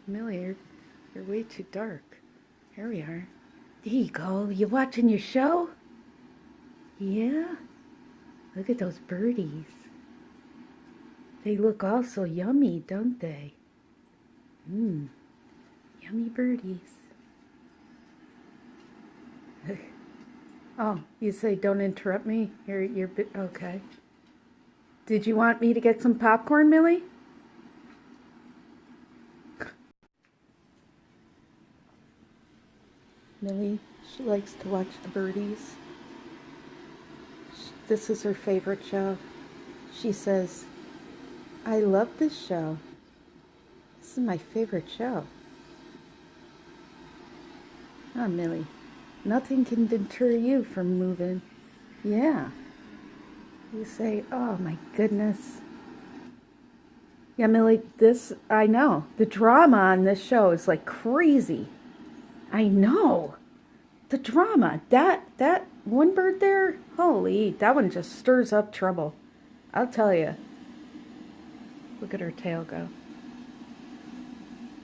Millie, you're way too dark. Here we are. There you go. You watching your show? Yeah? Look at those birdies. They look all so yummy, don't they? Mmm. Yummy birdies. Oh, you say don't interrupt me? You're okay. Did you want me to get some popcorn, Millie? Millie, she likes to watch the birdies. This is her favorite show. She says, I love this show. This is my favorite show. Ah, Millie, nothing can deter you from moving. Yeah. You say, oh my goodness. Yeah, Millie, I know. The drama on this show is like crazy. I know. The drama. That one bird there, holy, that one just stirs up trouble. I'll tell you. Look at her tail go.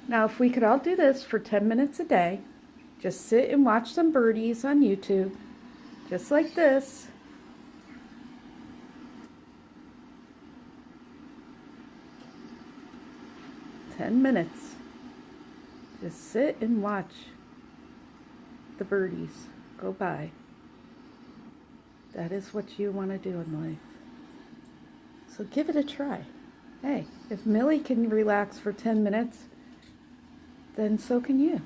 Now, if we could all do this for 10 minutes a day, just sit and watch some birdies on YouTube, just like this. $10. Just sit and watch the birdies go by. That is what you want to do in life. So give it a try. Hey, if Millie can relax for 10 minutes, then so can you.